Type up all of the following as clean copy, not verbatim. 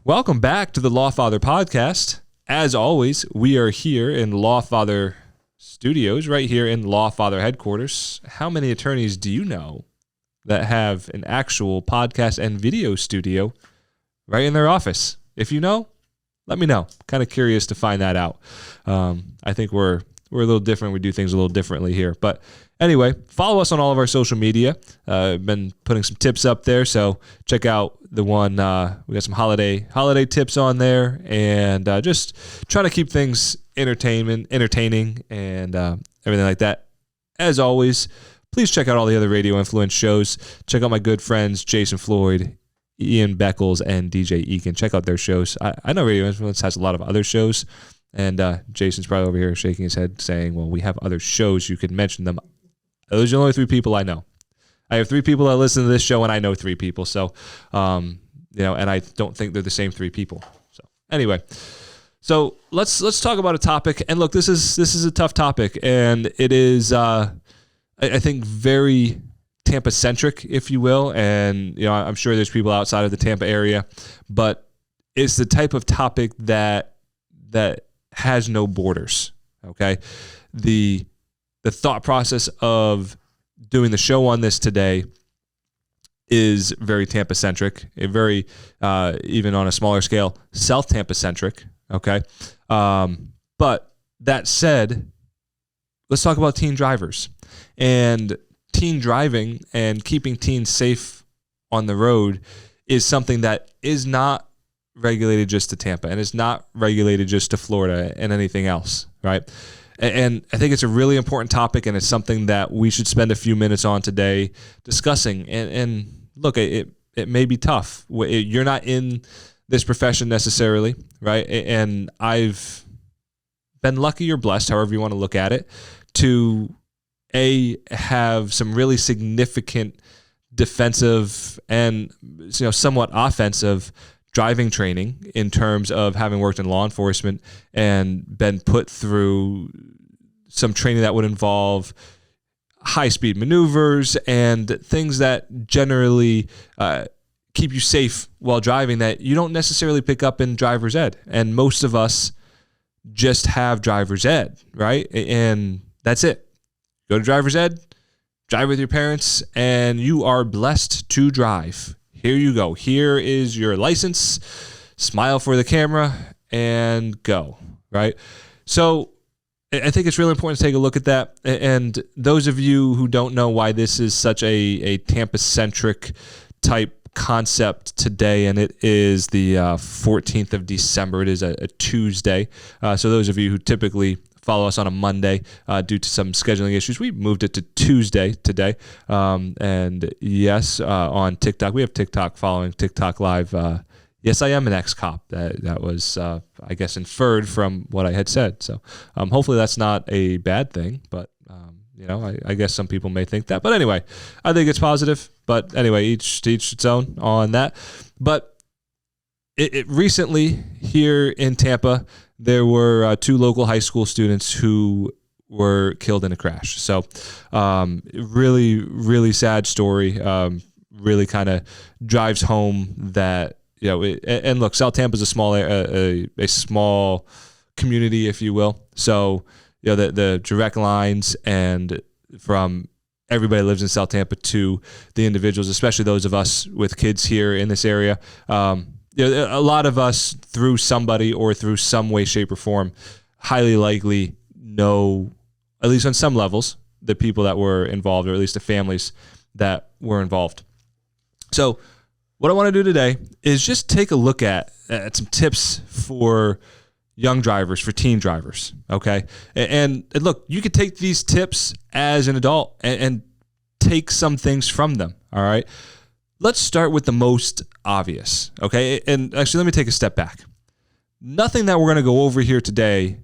Welcome back to the Lawfather podcast. As always, we are here in Lawfather Studios, right here in Lawfather headquarters. How many attorneys do you know that have an actual podcast and video studio right in their office? If you know, let me know. Kind of curious to find that out. I think we're a little different. We do things a little differently here. But anyway, follow us on all of our social media. I've been putting some tips up there, so check out the one. We got some holiday tips on there, and just trying to keep things entertaining, and everything like that. As always, please check out all the other Radio Influence shows. Check out my good friends Jason Floyd, Ian Beckles, and DJ Eakin. Check out their shows. I know Radio Influence has a lot of other shows, and Jason's probably over here shaking his head saying, well, we have other shows. You could mention them. Those are the only three people I know. I have three people that listen to this show, and I know three people. So, and I don't think they're the same three people. So anyway, so let's talk about a topic. And look, this is a tough topic, and it is, I think, very Tampa-centric, if you will. And, I'm sure there's people outside of the Tampa area, but it's the type of topic that has no borders, okay? The thought process of doing the show on this today is very Tampa-centric, very, even on a smaller scale, South Tampa-centric, okay? But that said, let's talk about teen drivers. And teen driving and keeping teens safe on the road is something that is not regulated just to Tampa, and it's not regulated just to Florida and anything else, right? And I think it's a really important topic, and it's something that we should spend a few minutes on today discussing. And look, it may be tough. You're not in this profession necessarily, right? And I've been lucky or blessed, however you want to look at it, to have some really significant defensive and somewhat offensive driving training in terms of having worked in law enforcement and been put through some training that would involve high-speed maneuvers and things that generally keep you safe while driving that you don't necessarily pick up in driver's ed. And most of us just have driver's ed, right? And that's it. Go to driver's ed, drive with your parents, and you are blessed to drive. Here you go. Here is your license. Smile for the camera and go, right? So I think it's really important to take a look at that. And those of you who don't know why this is such a Tampa-centric type concept today, and it is the 14th of December. It is a Tuesday. So those of you who typically follow us on a Monday due to some scheduling issues, we moved it to Tuesday today. And yes, on TikTok, we have TikTok following TikTok Live. Yes, I am an ex-cop. That was, I guess, inferred from what I had said. So hopefully that's not a bad thing, but I guess some people may think that. But anyway, I think it's positive. But anyway, each to each its own on that. But it recently here in Tampa, there were two local high school students who were killed in a crash. So really, really sad story. Really kind of drives home that, and look, South Tampa is a small community, if you will. So, the direct lines and from everybody lives in South Tampa to the individuals, especially those of us with kids here in this area. A lot of us, through somebody or through some way, shape, or form, highly likely know, at least on some levels, the people that were involved, or at least the families that were involved. So what I want to do today is just take a look at some tips for young drivers, for teen drivers, okay? And look, you could take these tips as an adult and take some things from them, all right? Let's start with the most obvious, okay? And actually, let me take a step back. Nothing that we're going to go over here today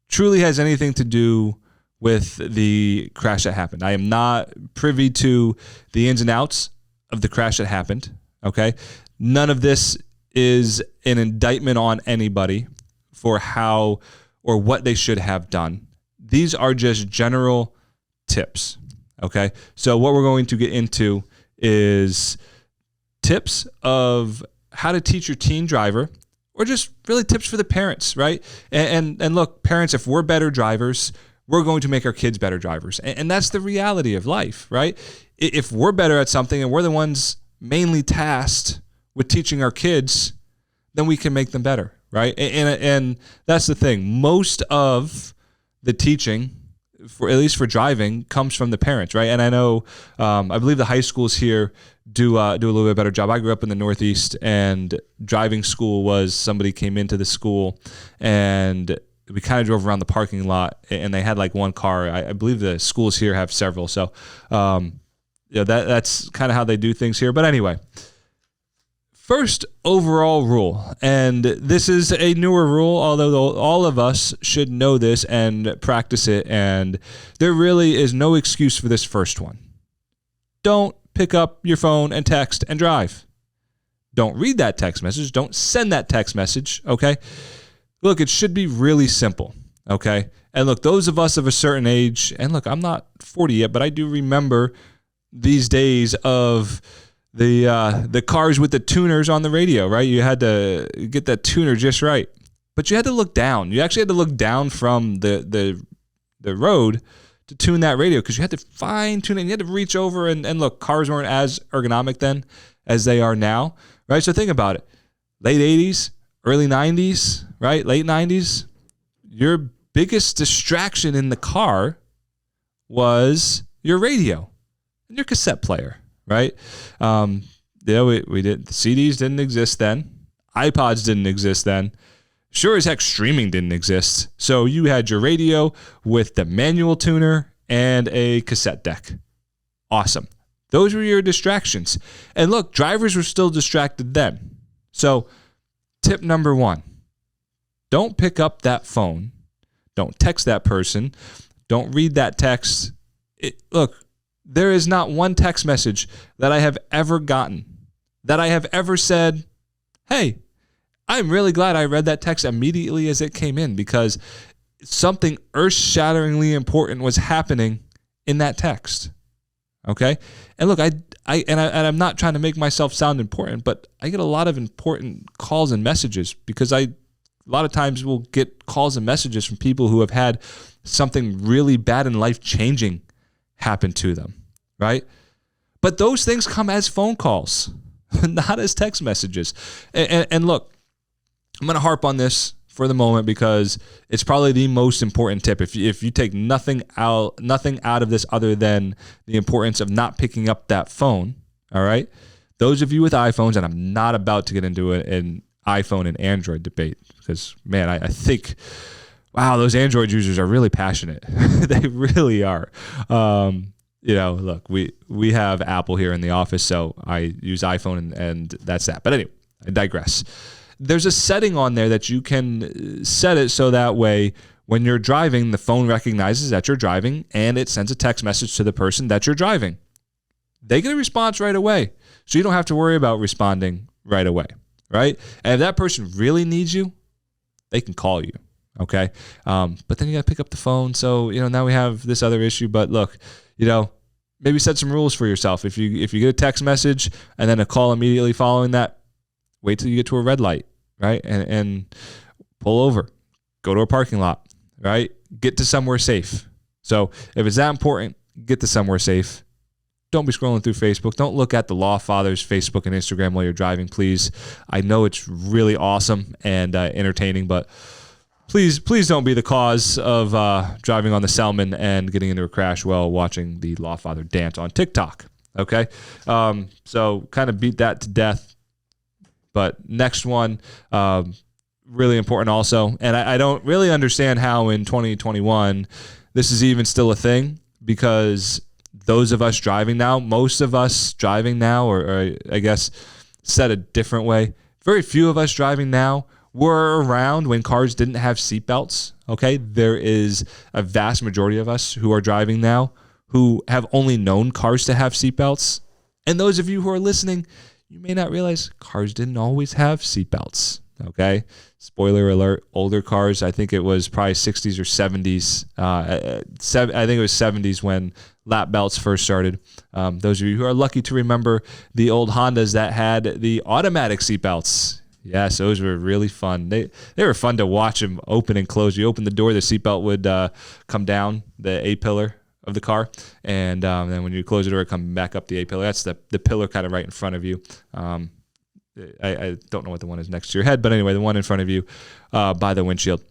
truly has anything to do with the crash that happened. I am not privy to the ins and outs of the crash that happened, okay? None of this is an indictment on anybody for how or what they should have done. These are just general tips, okay? So what we're going to get into is tips of how to teach your teen driver or just really tips for the parents, right? And look, parents, if we're better drivers, we're going to make our kids better drivers. And that's the reality of life, right? If we're better at something and we're the ones mainly tasked with teaching our kids, then we can make them better, right? And that's the thing. Most of the teaching, at least for driving, comes from the parents, right? And I know, I believe the high schools here do a little bit better job. I grew up in the Northeast, and driving school was somebody came into the school, and we kind of drove around the parking lot, and they had like one car. I believe the schools here have several. So, that's kind of how they do things here. But anyway, first overall rule, and this is a newer rule, although all of us should know this and practice it, and there really is no excuse for this first one. Don't pick up your phone and text and drive. Don't read that text message. Don't send that text message, okay? Look, it should be really simple, okay? And look, those of us of a certain age, and look, I'm not 40 yet, but I do remember these days of the cars with the tuners on the radio, right? You had to get that tuner just right. But you had to look down. You actually had to look down from the road to tune that radio, because you had to fine tune it. You had to reach over and look, cars weren't as ergonomic then as they are now, right? So think about it. Late 80s, early 90s, right? Late 90s, your biggest distraction in the car was your radio and your cassette player, right? We did, the CDs didn't exist then. iPods didn't exist then. Sure as heck, streaming didn't exist. So you had your radio with the manual tuner and a cassette deck. Awesome. Those were your distractions. And look, drivers were still distracted then. So tip number one, don't pick up that phone. Don't text that person. Don't read that text. Look, there is not one text message that I have ever gotten that I have ever said, hey, I'm really glad I read that text immediately as it came in, because something earth-shatteringly important was happening in that text. Okay? And look, I'm not trying to make myself sound important, but I get a lot of important calls and messages, because a lot of times will get calls and messages from people who have had something really bad and life-changing happen to them, right? But those things come as phone calls, not as text messages. And look, I'm going to harp on this for the moment, because it's probably the most important tip. If you take nothing out of this other than the importance of not picking up that phone, all right? Those of you with iPhones, and I'm not about to get into an iPhone and Android debate, because, man, I think, wow, those Android users are really passionate. They really are. Look, we have Apple here in the office, so I use iPhone, and that's that. But anyway, I digress. There's a setting on there that you can set it so that way when you're driving, the phone recognizes that you're driving, and it sends a text message to the person that you're driving. They get a response right away, so you don't have to worry about responding right away, right? And if that person really needs you, they can call you, okay? But then you got to pick up the phone, so now we have this other issue. But look, maybe set some rules for yourself. If you get a text message and then a call immediately following that, wait till you get to a red light, right? And pull over, go to a parking lot, right? Get to somewhere safe. So if it's that important, get to somewhere safe. Don't be scrolling through Facebook. Don't look at the Lawfather's Facebook and Instagram while you're driving, please. I know it's really awesome and entertaining, but please don't be the cause of driving on the Selman and getting into a crash while watching the Lawfather dance on TikTok, okay? So kind of beat that to death. But next one, really important also. And I don't really understand how in 2021 this is even still a thing, because those of us driving now, most of us driving now, or I guess said a different way, very few of us driving now were around when cars didn't have seatbelts, okay? There is a vast majority of us who are driving now who have only known cars to have seatbelts. And those of you who are listening, you may not realize cars didn't always have seatbelts, okay? Spoiler alert, older cars, I think it was probably 60s or 70s. I think it was 70s when lap belts first started. Those of you who are lucky to remember the old Hondas that had the automatic seatbelts, Yes, those were really fun. They were fun to watch them open and close. You open the door, the seatbelt would come down the A-pillar of the car, and then when you close the door, it comes back up the A-pillar. That's the pillar kind of right in front of you. I don't know what the one is next to your head, but anyway, the one in front of you by the windshield.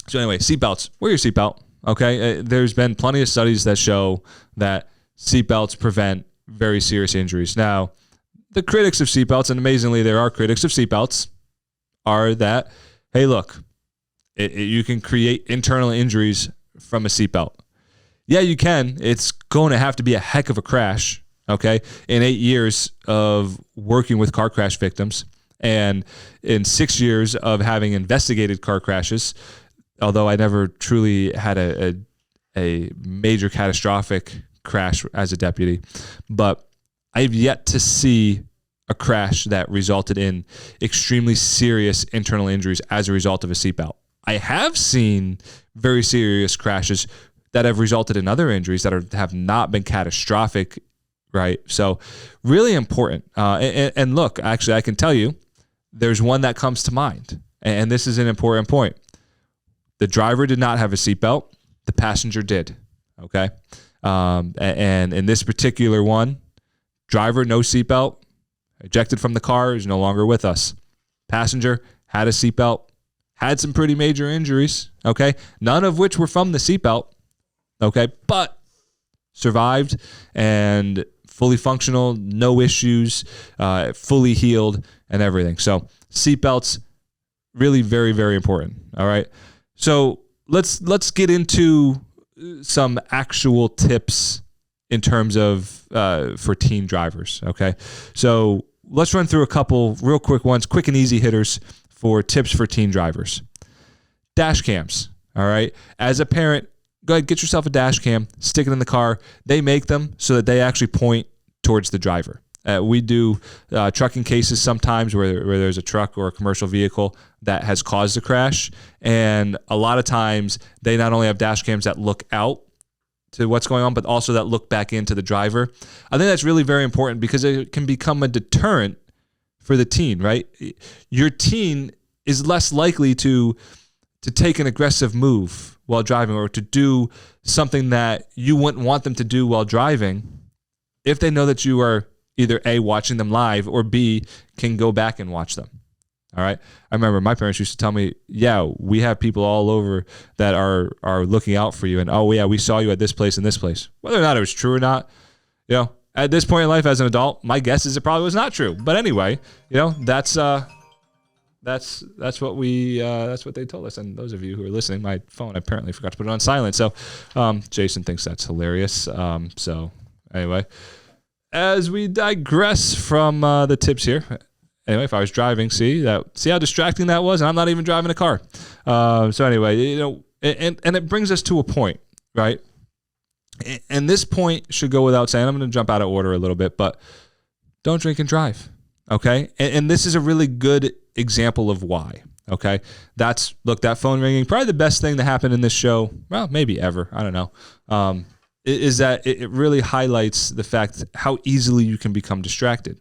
So anyway, seatbelts. Wear your seatbelt, okay? There's been plenty of studies that show that seatbelts prevent very serious injuries. Now, the critics of seatbelts, and amazingly there are critics of seatbelts, are that, hey, look, you can create internal injuries from a seatbelt. Yeah, you can. It's going to have to be a heck of a crash, okay? In 8 years of working with car crash victims and in 6 years of having investigated car crashes, although I never truly had a major catastrophic crash as a deputy, but I've yet to see a crash that resulted in extremely serious internal injuries as a result of a seatbelt. I have seen very serious crashes that have resulted in other injuries that have not been catastrophic, right? So really important. And look, actually, I can tell you, there's one that comes to mind, and this is an important point. The driver did not have a seatbelt. The passenger did, okay? And in this particular one, driver, no seatbelt, ejected from the car, is no longer with us. Passenger had a seatbelt, had some pretty major injuries, okay? None of which were from the seatbelt, okay? But survived and fully functional, no issues, fully healed and everything. So seatbelts, really very, very important, all right? So let's get into some actual tips in terms of for teen drivers, okay? So let's run through a couple real quick ones, quick and easy hitters for tips for teen drivers. Dash cams, all right? As a parent, go ahead, get yourself a dash cam, stick it in the car. They make them so that they actually point towards the driver. We do trucking cases sometimes where there's a truck or a commercial vehicle that has caused a crash. And a lot of times they not only have dash cams that look out to what's going on, but also that look back into the driver. I think that's really very important because it can become a deterrent for the teen, right? Your teen is less likely to take an aggressive move while driving or to do something that you wouldn't want them to do while driving if they know that you are either A, watching them live, or B, can go back and watch them. All right. I remember my parents used to tell me, yeah, we have people all over that are looking out for you. And, oh, yeah, we saw you at this place and this place. Whether or not it was true or not, at this point in life as an adult, my guess is it probably was not true. But anyway, that's what they told us. And those of you who are listening, my phone apparently forgot to put it on silent. So Jason thinks that's hilarious. So anyway, as we digress from the tips here. Anyway, if I was driving, see how distracting that was, and I'm not even driving a car. So anyway, and it brings us to a point, right? And this point should go without saying. I'm going to jump out of order a little bit, but don't drink and drive, okay? And this is a really good example of why, okay? That phone ringing, probably the best thing that happened in this show, well, maybe ever, I don't know, is that it really highlights the fact how easily you can become distracted.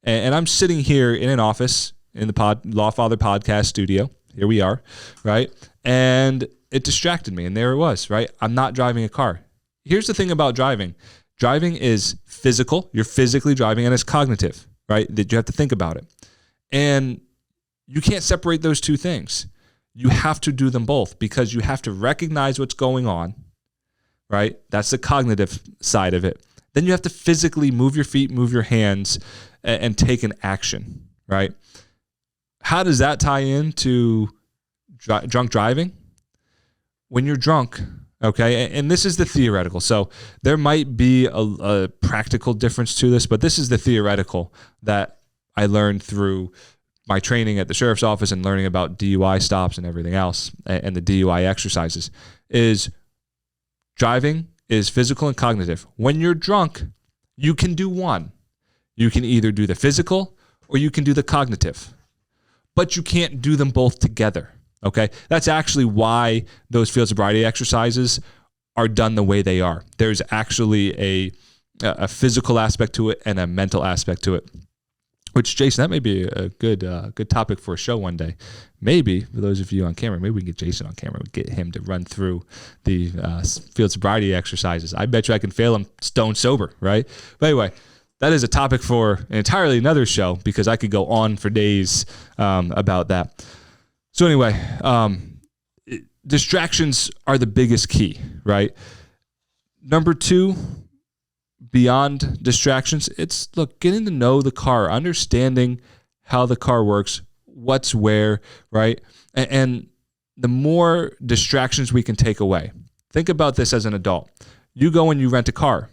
And I'm sitting here in an office in the Lawfather podcast studio. Here we are, right? And it distracted me, and there it was, right? I'm not driving a car. Here's the thing about driving. Driving is physical. You're physically driving, and it's cognitive, right? That you have to think about it. And you can't separate those two things. You have to do them both because you have to recognize what's going on, right? That's the cognitive side of it. Then you have to physically move your feet, move your hands, and take an action, right? How does that tie into drunk driving? When you're drunk, okay, and this is the theoretical. So there might be a practical difference to this, but this is the theoretical that I learned through my training at the sheriff's office and learning about DUI stops and everything else and the DUI exercises is driving is physical and cognitive. When you're drunk, you can do one. You can either do the physical or you can do the cognitive, but you can't do them both together, okay? That's actually why those field sobriety exercises are done the way they are. There's actually a physical aspect to it and a mental aspect to it. Which, Jason, that may be a good topic for a show one day. Maybe, for those of you on camera, maybe we can get Jason on camera. We get him to run through the field sobriety exercises. I bet you I can fail him stone sober, right? But anyway, that is a topic for an entirely another show because I could go on for days about that. So anyway, distractions are the biggest key, right? Number 2, beyond distractions, it's getting to know the car, understanding how the car works, what's where, right? And the more distractions we can take away. Think about this as an adult. You go and you rent a car.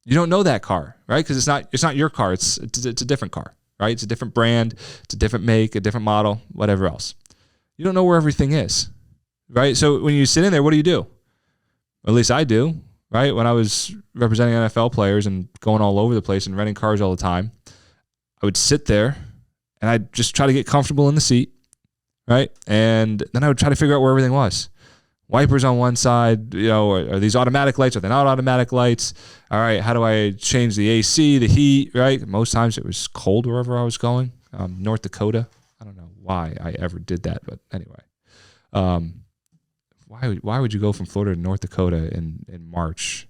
You don't know that car, right? Because it's not your car. It's a different car, right? It's a different brand, it's a different make, a different model, whatever else. You don't know where everything is, right? So when you sit in there, what do? At least I do. Right? When I was representing NFL players and going all over the place and renting cars all the time, I would sit there and I'd just try to get comfortable in the seat, right? And then I would try to figure out where everything was. Wipers on one side, are these automatic lights? Are they not automatic lights? All right, how do I change the AC, the heat, right? Most times it was cold wherever I was going. North Dakota. I don't know why I ever did that, but anyway. Why would you go from Florida to North Dakota in March?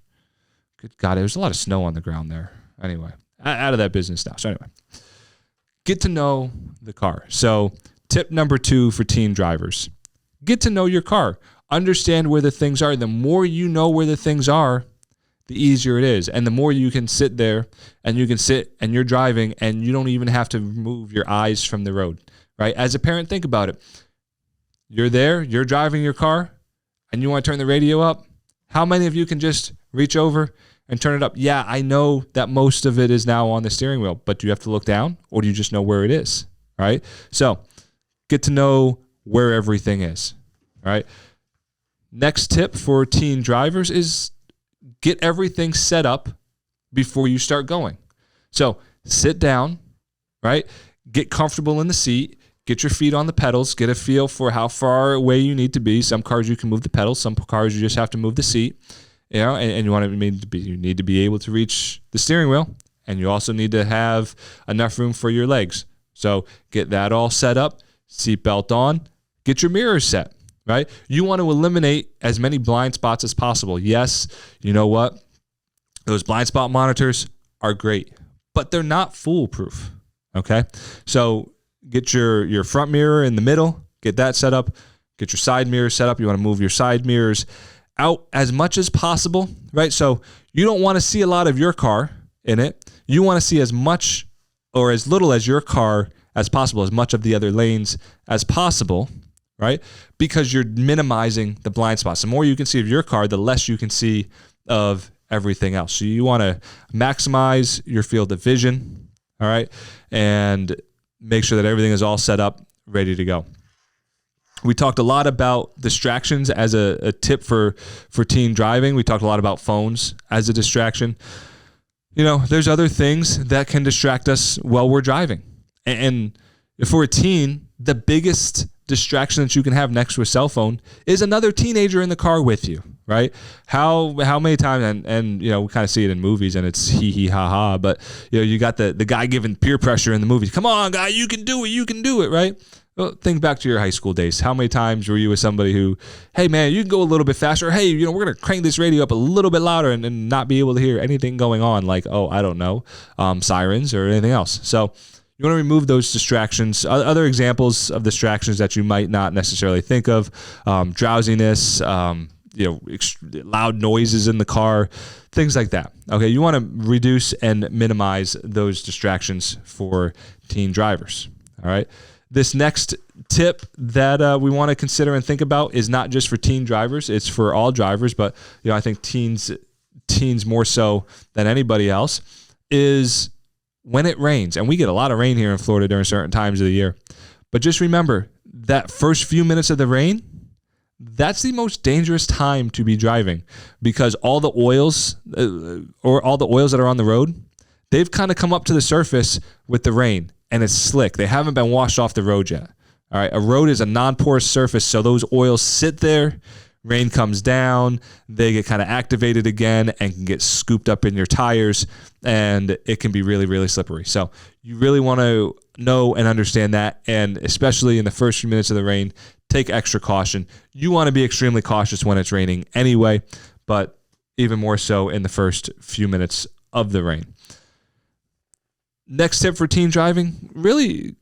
Good God, there was a lot of snow on the ground there. Anyway, out of that business now. So anyway, get to know the car. So tip number 2 for teen drivers, get to know your car. Understand where the things are. The more you know where the things are, the easier it is. And the more you can sit there and you can sit and you're driving and you don't even have to move your eyes from the road, right? As a parent, think about it. You're there, you're driving your car, and you want to turn the radio up, how many of you can just reach over and turn it up? Yeah, I know that most of it is now on the steering wheel, but do you have to look down or do you just know where it is, right? So get to know where everything is, right? Next tip for teen drivers is get everything set up before you start going. So sit down, right? Get comfortable in the seat. Get your feet on the pedals, get a feel for how far away you need to be. Some cars you can move the pedals, some cars you just have to move the seat. And you need to be able to reach the steering wheel, and you also need to have enough room for your legs. So get that all set up, seatbelt on, get your mirrors set, right? You want to eliminate as many blind spots as possible. Yes, you know what? Those blind spot monitors are great, but they're not foolproof, okay? So get your front mirror in the middle, get that set up, get your side mirror set up. You want to move your side mirrors out as much as possible, right? So you don't want to see a lot of your car in it. You want to see as much or as little as your car as possible, as much of the other lanes as possible, right? Because you're minimizing the blind spots. The more you can see of your car, the less you can see of everything else. So you want to maximize your field of vision, all right? And make sure that everything is all set up, ready to go. We talked a lot about distractions as a tip for teen driving. We talked a lot about phones as a distraction. There's other things that can distract us while we're driving. And for a teen, the biggest distraction that you can have next to a cell phone is another teenager in the car with you, right? How many times, and we kind of see it in movies and it's hee ha ha, but you got the guy giving peer pressure in the movies. Come on, guy, you can do it, right? Well, think back to your high school days. How many times were you with somebody who, hey man, you can go a little bit faster. Hey, we're going to crank this radio up a little bit louder and not be able to hear anything going on, like, I don't know, sirens or anything else. So you want to remove those distractions. Other examples of distractions that you might not necessarily think of, drowsiness, loud noises in the car, things like that. Okay, you want to reduce and minimize those distractions for teen drivers. All right. This next tip that we want to consider and think about is not just for teen drivers; it's for all drivers. But I think teens more so than anybody else is when it rains, and we get a lot of rain here in Florida during certain times of the year. But just remember that first few minutes of the rain, that's the most dangerous time to be driving because all the oils that are on the road, they've kind of come up to the surface with the rain and it's slick. They haven't been washed off the road yet. All right. A road is a non-porous surface. So those oils sit there, Rain comes down, they get kind of activated again and can get scooped up in your tires, and it can be really, really slippery. So you really want to know and understand that, and especially in the first few minutes of the rain, take extra caution. You want to be extremely cautious when it's raining anyway, but even more so in the first few minutes of the rain. Next tip for teen driving, really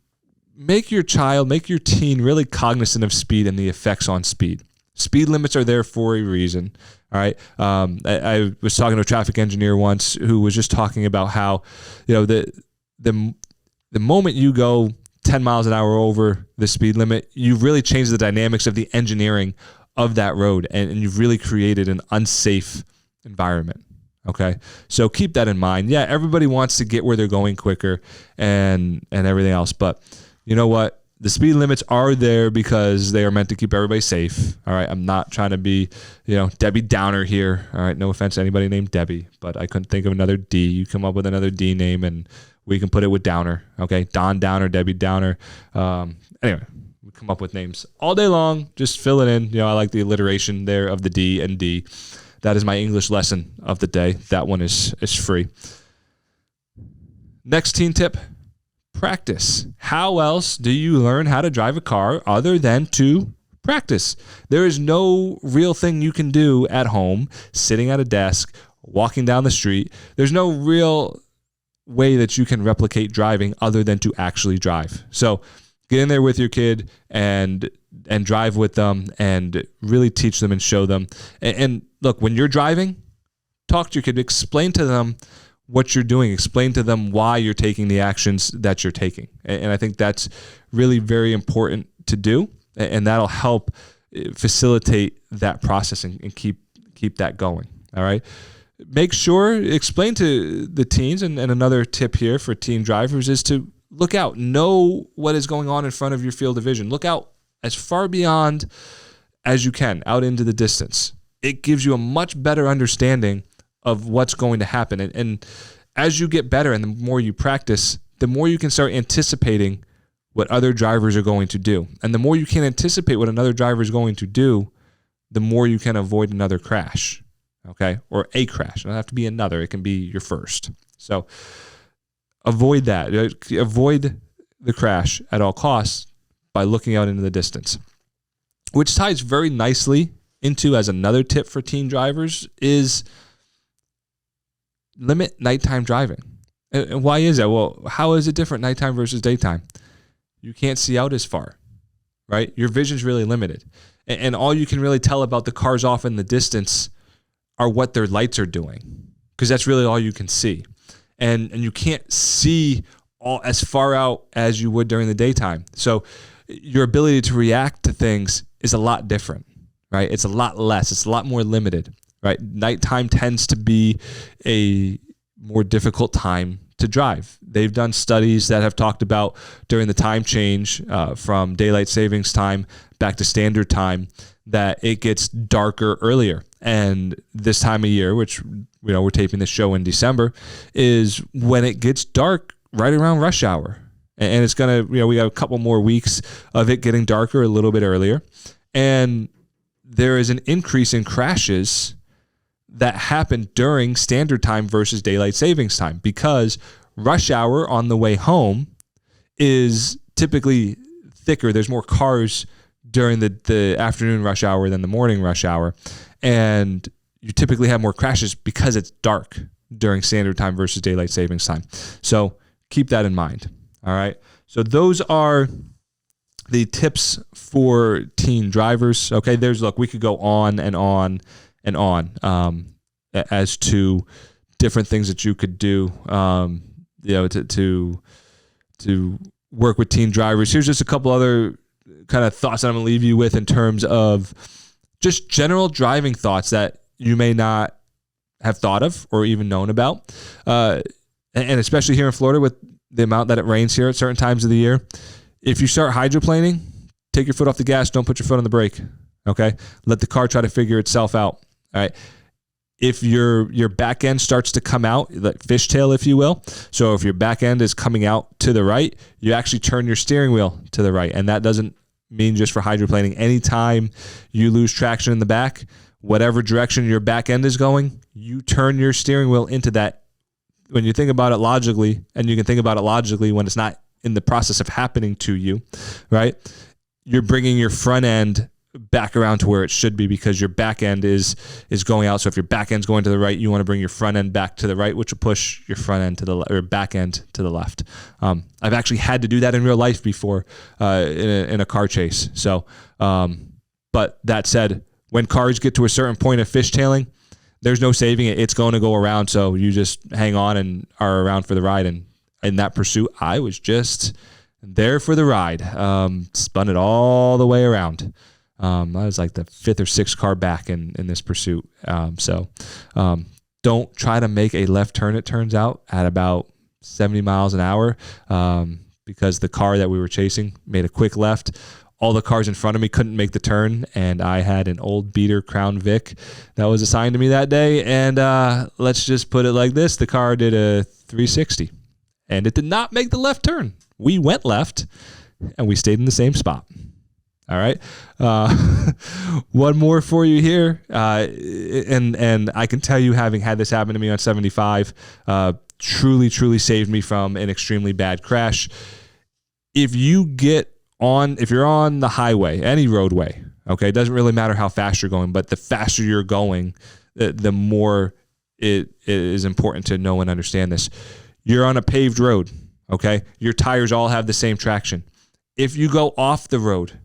make your teen really cognizant of speed and the effects on speed. Speed limits are there for a reason. All right. I was talking to a traffic engineer once who was just talking about how, the moment you go 10 miles an hour over the speed limit, you've really changed the dynamics of the engineering of that road, and you've really created an unsafe environment. Okay. So keep that in mind. Yeah, everybody wants to get where they're going quicker and everything else, but you know what? The speed limits are there because they are meant to keep everybody safe. All right. I'm not trying to be, Debbie Downer here. All right. No offense to anybody named Debbie, but I couldn't think of another D. You come up with another D name and we can put it with Downer. Okay. Don Downer, Debbie Downer. Anyway, we come up with names all day long. Just fill it in. I like the alliteration there of the D and D. That is my English lesson of the day. That one is free. Next teen tip. Practice. How else do you learn how to drive a car other than to practice? There is no real thing you can do at home, sitting at a desk, walking down the street. There's no real way that you can replicate driving other than to actually drive. So get in there with your kid and drive with them and really teach them and show them. And look, when you're driving, talk to your kid, explain to them what you're doing, explain to them why you're taking the actions that you're taking. And I think that's really very important to do, and that'll help facilitate that process and keep that going. All right. Make sure, explain to the teens, and another tip here for teen drivers is to look out, know what is going on in front of your field of vision. Look out as far beyond as you can, out into the distance. It gives you a much better understanding of what's going to happen. And as you get better and the more you practice, the more you can start anticipating what other drivers are going to do. And the more you can anticipate what another driver is going to do, the more you can avoid another crash, okay? Or a crash. It doesn't have to be another. It can be your first. So avoid that. Avoid the crash at all costs by looking out into the distance, which ties very nicely into, as another tip for teen drivers, is limit nighttime driving. And why is that? Well, how is it different nighttime versus daytime? You can't see out as far, right? Your vision's really limited. And all you can really tell about the cars off in the distance are what their lights are doing, because that's really all you can see. And you can't see all as far out as you would during the daytime. So your ability to react to things is a lot different, right? It's a lot less. It's a lot more limited. Right, nighttime tends to be a more difficult time to drive. They've done studies that have talked about during the time change from daylight savings time back to standard time, that it gets darker earlier. And this time of year, which we're taping this show in December, is when it gets dark right around rush hour. And it's gonna, we got a couple more weeks of it getting darker a little bit earlier, and there is an increase in crashes that happened during standard time versus daylight savings time, because rush hour on the way home is typically thicker. There's more cars during the afternoon rush hour than the morning rush hour. And you typically have more crashes because it's dark during standard time versus daylight savings time. So keep that in mind. All right. So those are the tips for teen drivers. Okay. We could go on and on and on as to different things that you could do, to work with teen drivers. Here's just a couple other kind of thoughts that I'm going to leave you with in terms of just general driving thoughts that you may not have thought of or even known about. And especially here in Florida with the amount that it rains here at certain times of the year, if you start hydroplaning, take your foot off the gas, don't put your foot on the brake. Okay. Let the car try to figure itself out. All right. If your back end starts to come out, like fishtail, if you will. So if your back end is coming out to the right, you actually turn your steering wheel to the right, and that doesn't mean just for hydroplaning. Anytime you lose traction in the back, whatever direction your back end is going, you turn your steering wheel into that. When you think about it logically, and you can think about it logically when it's not in the process of happening to you, right? You're bringing your front end back around to where it should be because your back end is going out. So if your back end's going to the right, you want to bring your front end back to the right, which will push your front end to the or back end to the left. I've actually had to do that in real life before in a car chase. So, but that said, when cars get to a certain point of fishtailing, there's no saving it. It's going to go around. So you just hang on and are around for the ride. And in that pursuit, I was just there for the ride. Spun it all the way around. I was like the 5th or 6th car back in this pursuit. Don't try to make a left turn, it turns out, at about 70 miles an hour because the car that we were chasing made a quick left. All the cars in front of me couldn't make the turn, and I had an old beater Crown Vic that was assigned to me that day. And let's just put it like this. The car did a 360, and it did not make the left turn. We went left, and we stayed in the same spot. All right. One more for you here. And I can tell you, having had this happen to me on 75, truly saved me from an extremely bad crash. If you're on the highway, any roadway, okay, it doesn't really matter how fast you're going, but the faster you're going, the more it is important to know and understand this. You're on a paved road, okay? Your tires all have the same traction. If you go off the road,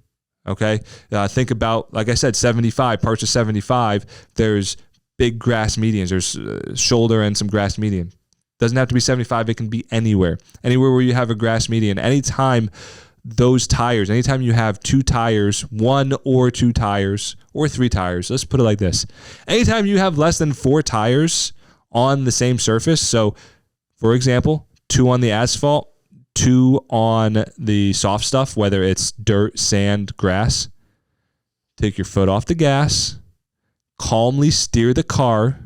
okay, think about, like I said, 75, parts of 75, there's big grass medians. There's shoulder and some grass median. Doesn't have to be 75. It can be anywhere where you have a grass median. Anytime you have 2 tires, 1 or 2 tires, or 3 tires, let's put it like this. Anytime you have less than 4 tires on the same surface, so for example, 2 on the asphalt, 2 on the soft stuff, whether it's dirt, sand, grass, take your foot off the gas, calmly steer the car,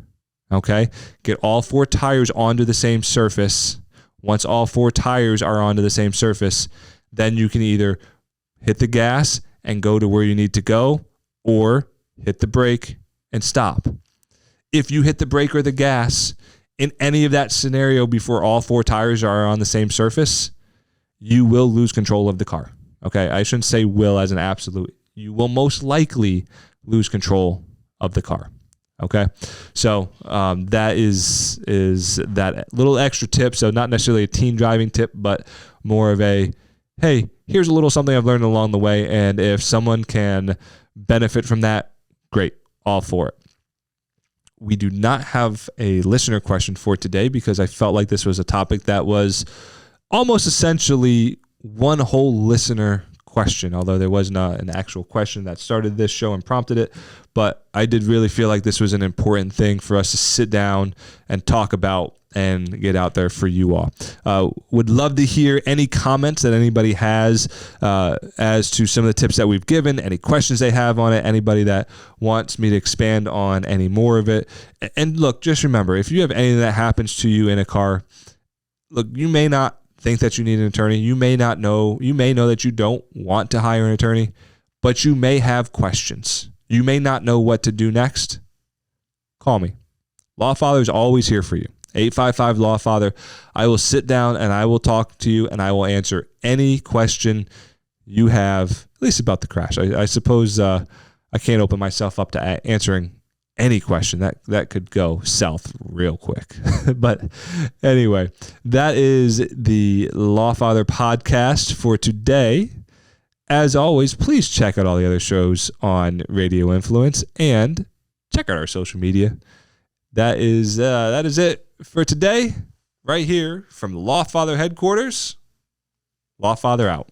okay? Get all 4 tires onto the same surface. Once all 4 tires are onto the same surface, then you can either hit the gas and go to where you need to go, or hit the brake and stop. If you hit the brake or the gas in any of that scenario before all 4 tires are on the same surface, you will lose control of the car. Okay, I shouldn't say will as an absolute. You will most likely lose control of the car. Okay, so that is that little extra tip. So not necessarily a teen driving tip, but more of a, hey, here's a little something I've learned along the way, and if someone can benefit from that, great, all for it. We do not have a listener question for today because I felt like this was a topic that was almost essentially one whole listener question, although there was not an actual question that started this show and prompted it. But I did really feel like this was an important thing for us to sit down and talk about and get out there for you all. Would love to hear any comments that anybody has as to some of the tips that we've given, any questions they have on it, anybody that wants me to expand on any more of it. And look, just remember, if you have anything that happens to you in a car, look, you may not think that you need an attorney. You may know that you don't want to hire an attorney, but you may have questions. You may not know what to do next. Call me. Lawfather is always here for you. 855 Lawfather. I will sit down and I will talk to you and I will answer any question you have, at least about the crash. I suppose I can't open myself up to answering any question that could go south real quick. But anyway, that is the Lawfather podcast for today. As always, please check out all the other shows on Radio Influence and check out our social media. That is it for today, right here from Lawfather headquarters. Lawfather out.